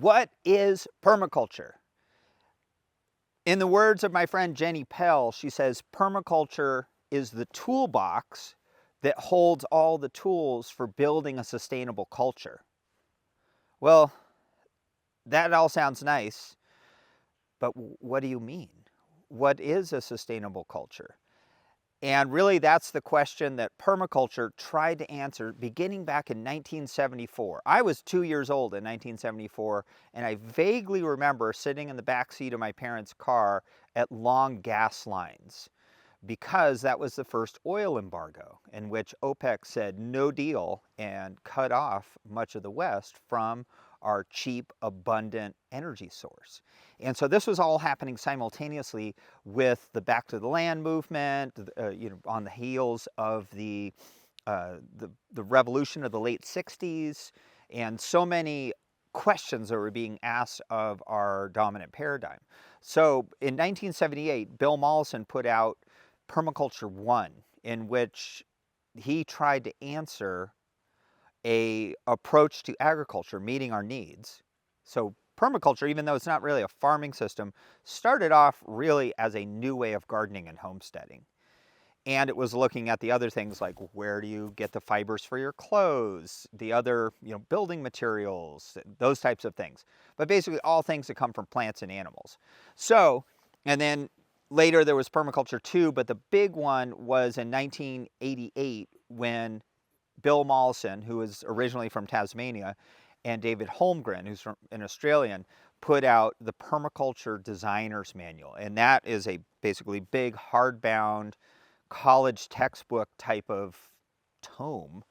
What is permaculture? In the words of my friend Jenny Pell, she says, permaculture is the toolbox that holds all the tools for building a sustainable culture. Well, that all sounds nice, but what do you mean? What is a sustainable culture? And really, that's the question that permaculture tried to answer beginning back in 1974. I was 2 years old in 1974, and I vaguely remember sitting in the back seat of my parents' car at long gas lines because that was the first oil embargo in which OPEC said no deal and cut off much of the West from our cheap, abundant energy source. And so this was all happening simultaneously with the Back to the Land movement, on the heels of the revolution of the late 60s, and so many questions that were being asked of our dominant paradigm. So in 1978, Bill Mollison put out Permaculture 1, in which he tried to answer a approach to agriculture meeting our needs. So permaculture, even though it's not really a farming system, started off really as a new way of gardening and homesteading. And it was looking at the other things like where do you get the fibers for your clothes, the other building materials, those types of things. But basically all things that come from plants and animals. So, and then later there was Permaculture 2, but the big one was in 1988 when Bill Mollison, who is originally from Tasmania, and David Holmgren, who's an Australian, put out the Permaculture Designer's Manual. And that is a basically big hardbound college textbook type of tome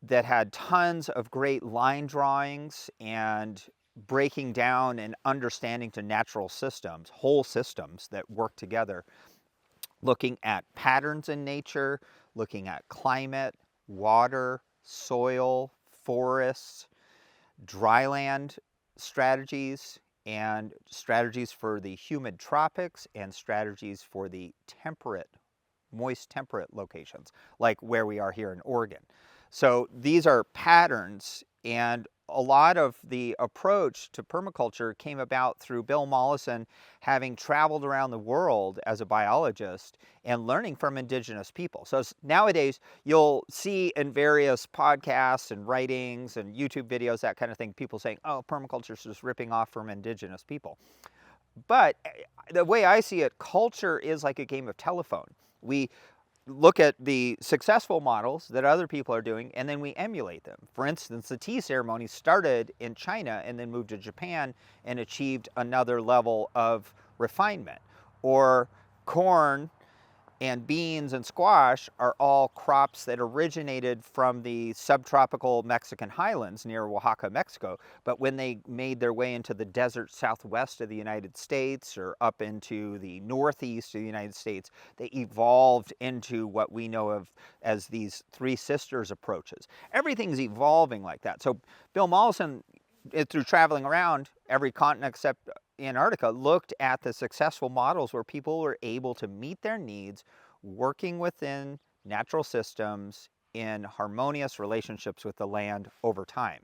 that had tons of great line drawings and breaking down and understanding to natural systems, whole systems that work together, looking at patterns in nature, looking at climate, water, soil, forests, dryland strategies, and strategies for the humid tropics and strategies for the temperate, moist temperate locations, like where we are here in Oregon. So these are patterns, and a lot of the approach to permaculture came about through Bill Mollison having traveled around the world as a biologist and learning from indigenous people. So nowadays you'll see in various podcasts and writings and YouTube videos, that kind of thing, people saying, oh, permaculture is just ripping off from indigenous people. But the way I see it, culture is like a game of telephone. We look at the successful models that other people are doing, and then we emulate them. For instance, the tea ceremony started in China and then moved to Japan and achieved another level of refinement. Or corn and beans and squash are all crops that originated from the subtropical Mexican highlands near Oaxaca, Mexico. But when they made their way into the desert southwest of the United States or up into the northeast of the United States, they evolved into what we know of as these Three Sisters approaches. Everything's evolving like that. So Bill Mollison, through traveling around every continent except Antarctica, looked at the successful models where people were able to meet their needs working within natural systems in harmonious relationships with the land over time.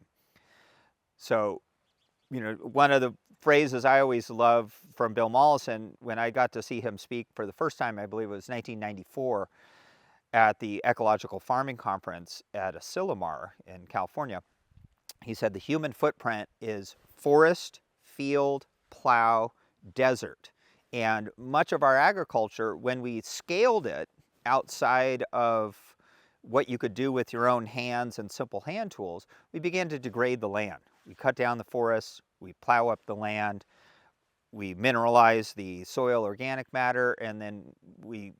So, one of the phrases I always love from Bill Mollison, when I got to see him speak for the first time, I believe it was 1994, at the Ecological Farming Conference at Asilomar in California, he said the human footprint is forest, field, plow, desert. And much of our agriculture, when we scaled it outside of what you could do with your own hands and simple hand tools, we began to degrade the land. We cut down the forests, we plow up the land, we mineralize the soil organic matter, and then we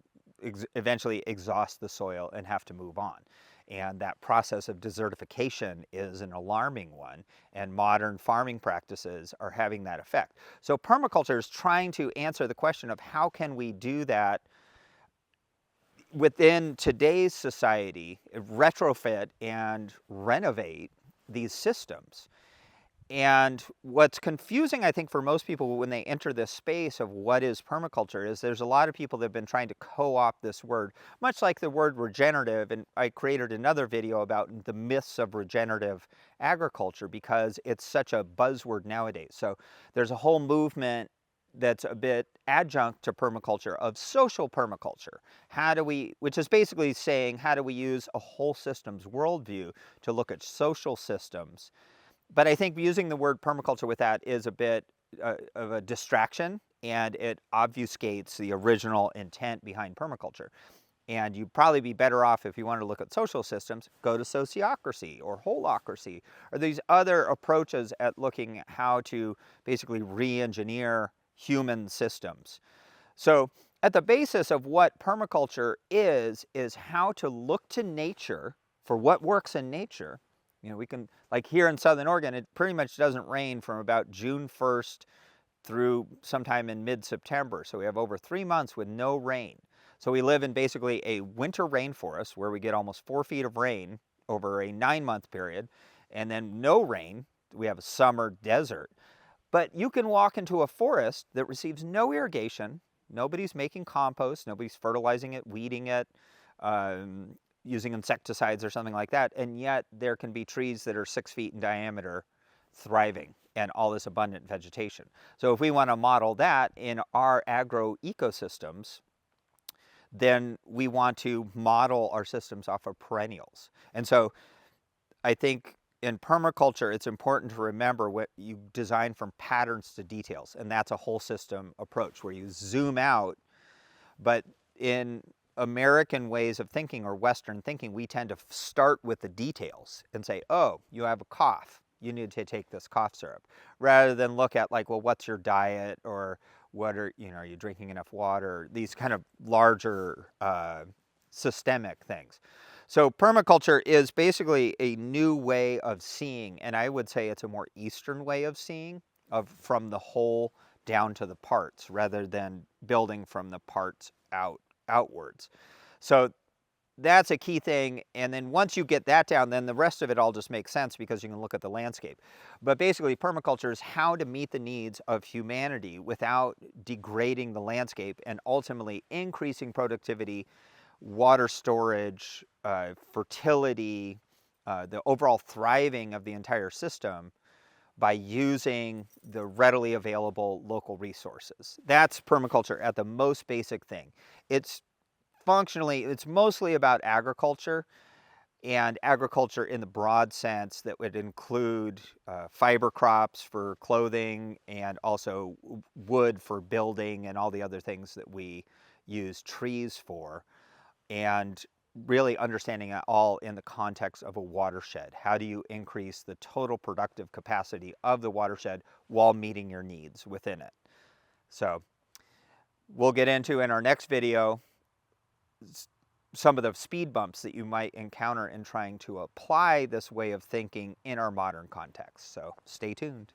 eventually exhaust the soil and have to move on. And that process of desertification is an alarming one, and modern farming practices are having that effect. So permaculture is trying to answer the question of how can we do that within today's society, retrofit and renovate these systems. And what's confusing, I think, for most people when they enter this space of what is permaculture is there's a lot of people that have been trying to co-opt this word, much like the word regenerative. And I created another video about the myths of regenerative agriculture because it's such a buzzword nowadays. So there's a whole movement that's a bit adjunct to permaculture of social permaculture. How do we, which is basically saying, how do we use a whole systems worldview to look at social systems? But I think using the word permaculture with that is a bit of a distraction, and it obfuscates the original intent behind permaculture. And you'd probably be better off, if you want to look at social systems, go to sociocracy or holacracy, or these other approaches at looking at how to basically re-engineer human systems. So at the basis of what permaculture is how to look to nature for what works in nature. You know, we can, like here in Southern Oregon, it pretty much doesn't rain from about June 1st through sometime in mid-September. So we have over 3 months with no rain. So we live in basically a winter rainforest where we get almost 4 feet of rain over a 9-month period, and then no rain. We have a summer desert. But you can walk into a forest that receives no irrigation. Nobody's making compost. Nobody's fertilizing it, weeding it, using insecticides or something like that, and yet there can be trees that are 6 feet in diameter thriving and all this abundant vegetation. So if we want to model that in our agro ecosystems, then we want to model our systems off of perennials. And so I think in permaculture, it's important to remember what you design from patterns to details, and that's a whole system approach where you zoom out. But in American ways of thinking or Western thinking, we tend to start with the details and say, oh, you have a cough, you need to take this cough syrup, rather than look at like, well, what's your diet, or what are you drinking enough water, these kind of larger systemic things. So permaculture is basically a new way of seeing, and I would say it's a more Eastern way of seeing, from the whole down to the parts, rather than building from the parts outwards. So that's a key thing. And then once you get that down, then the rest of it all just makes sense because you can look at the landscape. But basically permaculture is how to meet the needs of humanity without degrading the landscape and ultimately increasing productivity, water storage, fertility, the overall thriving of the entire system by using the readily available local resources. That's permaculture at the most basic thing. It's mostly about agriculture, and agriculture in the broad sense that would include fiber crops for clothing and also wood for building and all the other things that we use trees for. And really understanding it all in the context of a watershed. How do you increase the total productive capacity of the watershed while meeting your needs within it? So we'll get into in our next video some of the speed bumps that you might encounter in trying to apply this way of thinking in our modern context. So stay tuned.